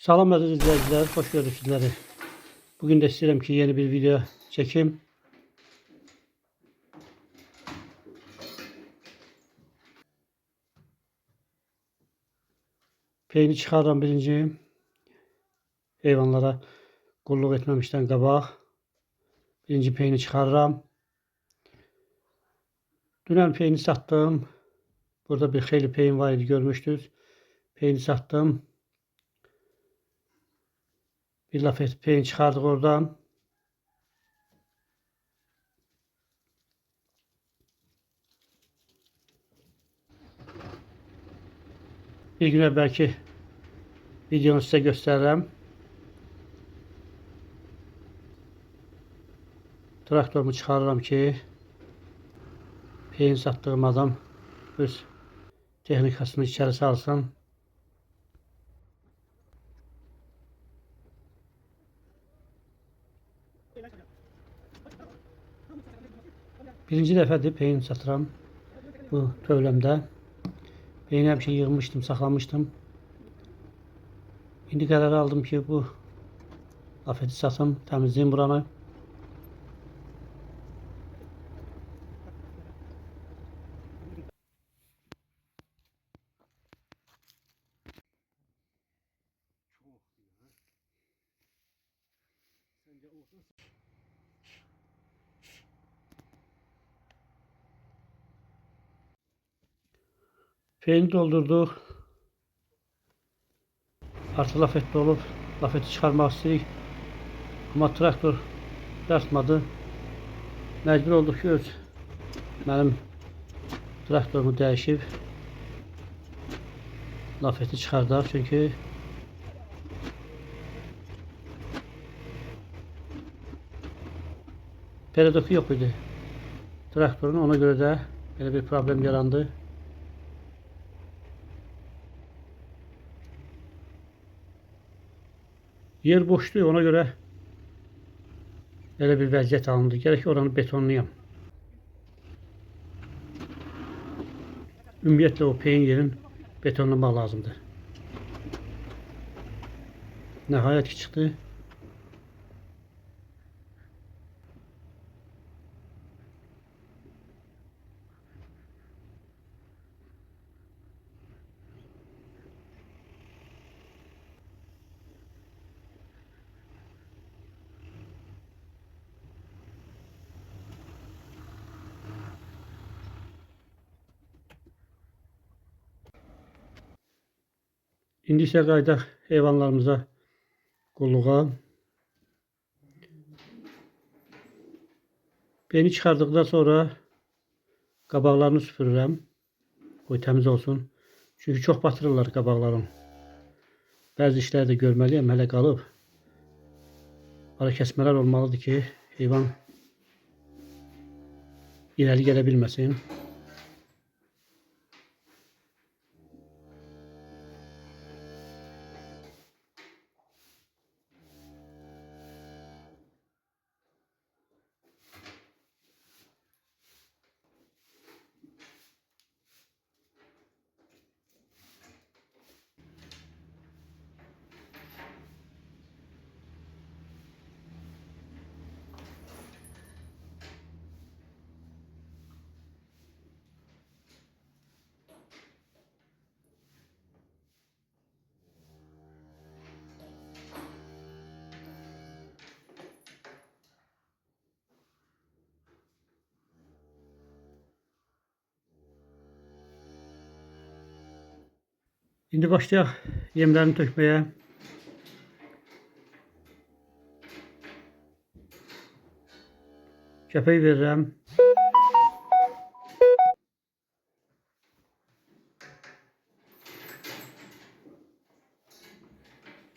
Salam əziz izləyicilər, xoş gördük sizləri. Bugün də istəyirəm ki, yeni bir video çəkim. Peyni çıxarıram birinci. Heyvanlara qulluq etməmişdən qabaq. Birinci peyni çıxarıram. Dünən peyni satdım. Burada bir xeyli peyin var idi, görmüşdünüz. Peyni satdım. Bir laf et peyin çıxardıq oradan. Bir gün əvvəlki videonu sizə göstərirəm. Traktorumu çıxarıram ki, peyin satdığım adam öz texnikasını içəri salsın. Birinci dəfədir peyin satıram bu tövləmdə. Peyini həmişə yığmışdım, saxlamışdım. İndi qərar aldım ki, bu lafeti satım, təmizleyim buranı. Peyni doldurduq. Artı lafetli olub, lafeti çıxarmaq istəyirik. Amma traktor dartmadı. Məcbur olduq ki, mənim traktorumu dəyişib lafeti çıxardaq. Çünki peridoku yox idi traktorun, ona görə də belə bir problem yarandı. Yer boşdur, ona görə belə bir vəziyyət alındı. Gərək ki, oranı betonlayam. Ümumiyyətlə o peyin yerin betonlamaq lazımdır. Nəhayət ki, çıxdı. İndi isə qaydaq heyvanlarımıza qulluğa. Peyni çıxardıqdan sonra qabaqlarını süpürürəm. Qoy təmiz olsun. Çünki çox batırırlar qabaqların. Bəzi işləri də görməliyəm, hələ qalıb. Ara kəsmələr olmalıdır ki, heyvan irəli gələ bilməsin. İndi başlayaq yemlərini tökməyə. Kəpək verirəm.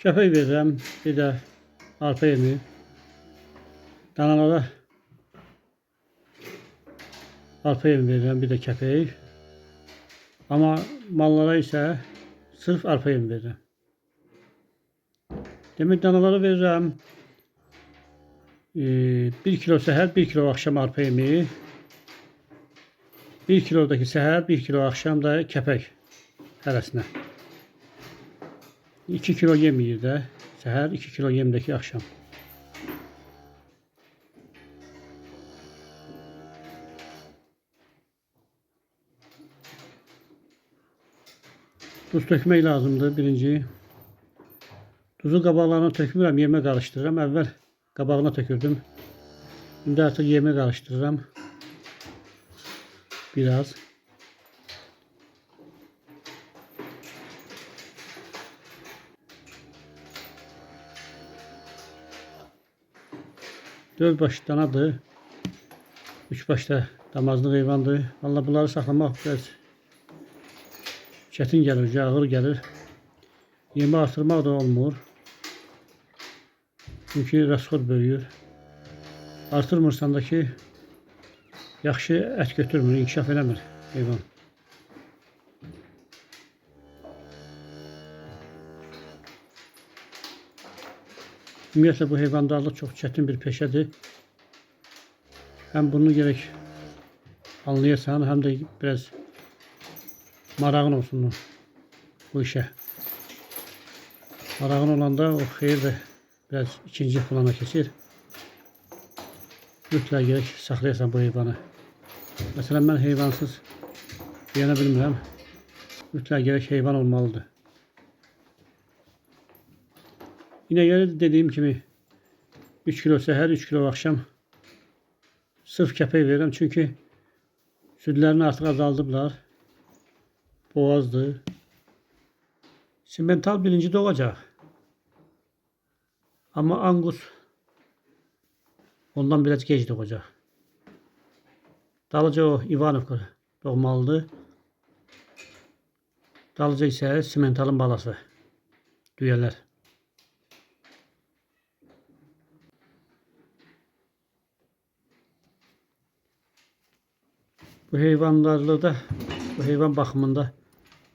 Kəpək verirəm. Bir də arpa yemi. Danalara arpa yemi verirəm. Bir də kəpək. Amma mallara isə sırf arpa yemi verirəm. Demək danalara verirəm 1 kilo səhər, 1 kilo axşam arpa yemi. 1 kilodakı səhər, 1 kilo axşam da kəpək hərəsinə. 2 kilo yem yeyir də. Səhər 2 kilo yemdəki axşam. Duz tökmək lazımdır birinci. Duzu qabaqlarına tökmürəm, yemə qarışdırıram. Əvvəl qabağına tökürdüm. İndi artıq yemə qarışdırıram. Biraz. Dörd baş danadır. 3 başda damazlıq heyvandır. Vallahi bunları saxlamaq biraz çətin gəlir, ağır gəlir. Yemi artırmaq da olmur. Çünki rəsxod böyüyür. Artırmırsan da ki, yaxşı ət götürmür, inkişaf eləmir heyvan. Ümumiyyətlə bu heyvandarlıq çox çətin bir peşədir. Həm bunu gerək anlayasan, həm də biraz marağın olsun bu işə. Marağın olanda o xeyir də biraz ikinci plana keçir. Mütləq gerək saxlayasan bu heyvanı. Məsələn, mən heyvansız yana bilmirəm. Mütləq gerək heyvan olmalıdır. İnəkləri dediyim kimi 3 kilo səhər, 3 kilo axşam sırf kəpək verirəm. Çünki südlərini artıq azaldıblar. Boğazdır. Simental birinci doğacaq. Amma Angus ondan biraz gec doğacaq. Dalıca o Ivanovka doğmalıdır. Dalıca isə simentalın balası. Düyələr. Bu heyvanlarlıqda, bu heyvan baxımında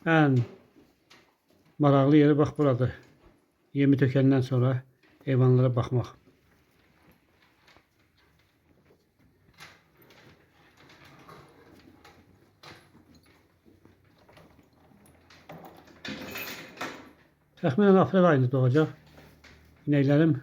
ən maraqlı yeri bax buradır. Yemi tökəndən sonra heyvanlara baxmaq. Təxminən aprel ayında doğacaq inəklərim.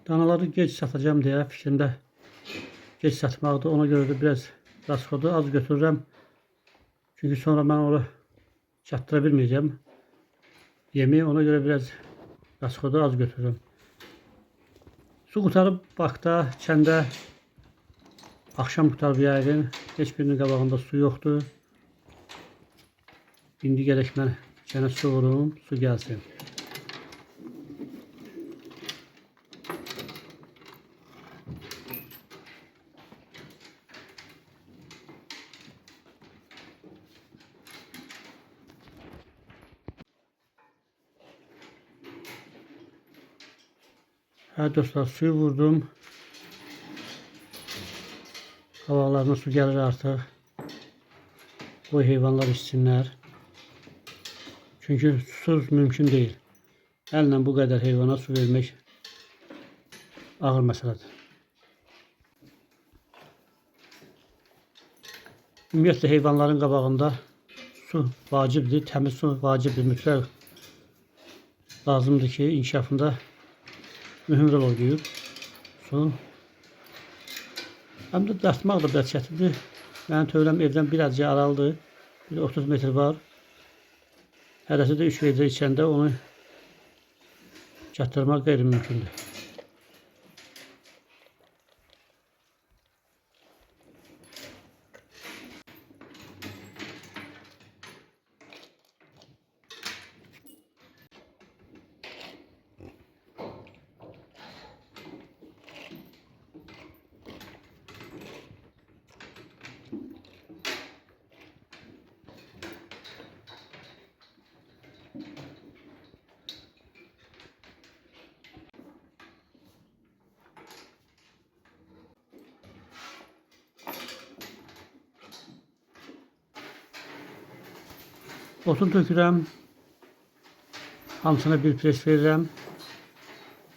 Danaları gec satacağım deyə fikrimdə gec satmaqdır. Ona görə də biraz rasxodu az götürürəm. Çünki sonra mən onu çatdıra bilməyəcəm. Yemi ona görə biraz rasxodu az götürürəm. Su qutarıb Bakda, kəndə axşam qutarıb yəqin. Heç birinin qabağında su yoxdur. İndi gərək mən kənə su vurum, su gəlsin. Hə dostlar, suyu vurdum. Qabaqlarına su gəlir artıq. Bu heyvanlar içsinlər. Çünki susuz mümkün deyil. Əllə bu qədər heyvana su vermək ağır məsələdir. Ümumiyyətlə heyvanların qabağında su vacibdir, təmiz su vacibdir, mütləq lazımdır ki, inkişafında mühüm rol oynayır su. Həm də dartmaq da biraz çətindir. Mənim tövləm evdən birazcık aralıdır. Bir 30 metr var. Hərəsi də 3 litre içəndə onu çatdırmaq qeyri-mümkündür. Otun tökürəm. Hamısına bir pres verirəm.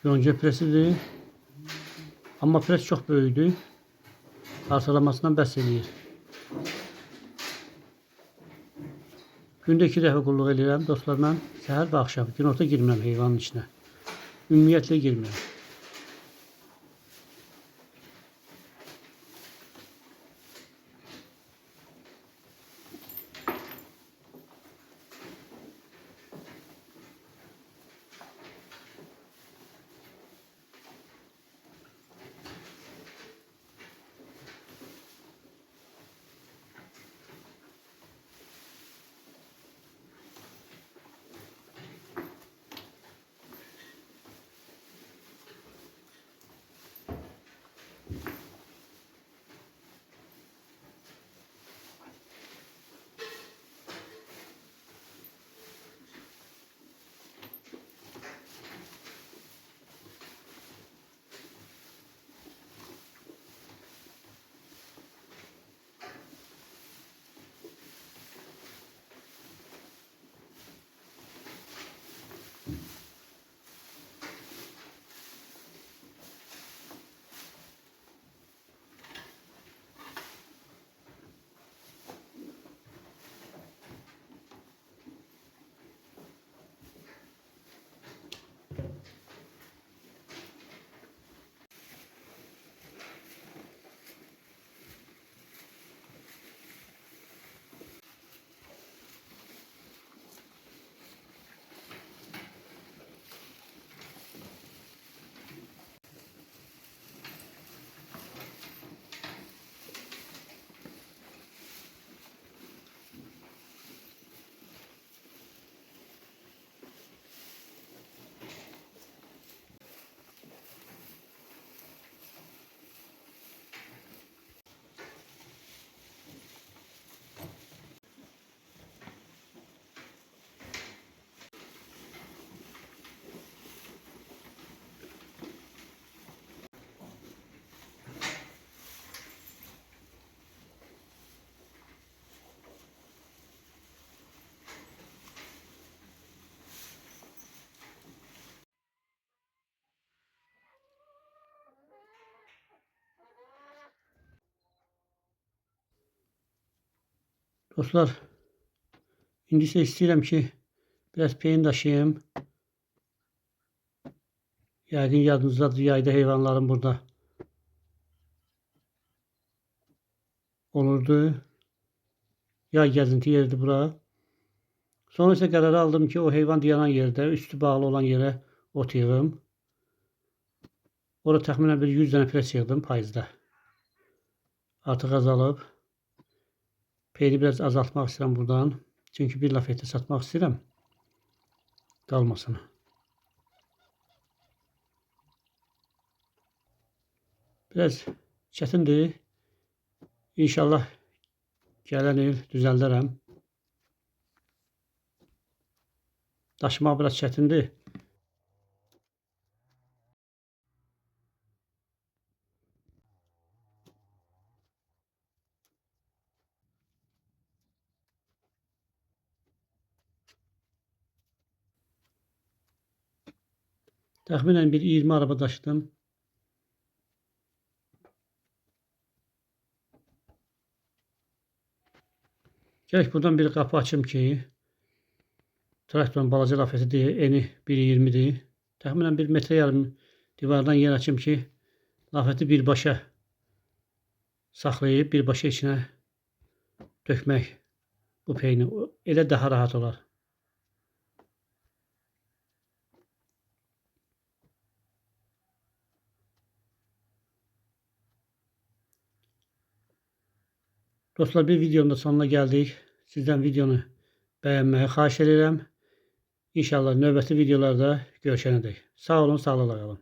Yonca presidir. Amma pres çox böyükdür. Parçalamasından bəs eləyir. Gündə 2 dəfə qulluq edirəm dostlar mən. Səhər və axşam. Günorta girmirəm heyvanın içinə. Ümumiyyətlə girmirəm. Dostlar, indi isə istəyirəm ki, biraz peyin daşıyım. Yəqin yadınızdadır, yayda heyvanların burada olurdu. Yay gəzinti yeridir bura. Sonra isə qərarı aldım ki, o heyvan dayanan yerdə, üstü bağlı olan yerə ot yığım. Orada təxminən bir 100 dənə pres yığdım payızda. Artıq azalıb. Peyni biraz azaltmaq istəyirəm buradan. Çünki bir lafetə satmaq istəyirəm. Qalmasın. Biraz çətindir. İnşallah gələn il düzəldərəm. Daşımaq biraz çətindir. Təxminən bir 20 araba daşıdım. Gələk buradan bir qapı açım ki, traktorun balaca lafetidir, eni 1.20'dir. Təxminən 1,5 metr divardan yer açım ki, lafeti birbaşa saxlayıb, birbaşa içinə dökmək bu peyni. Elə daha rahat olar. Dostlar, bir videonun da sonuna gəldik. Sizdən videonu bəyənməyi xahiş edirəm. İnşallah növbəti videolarda görüşənədək. Sağ olun, sağlıqla qalın.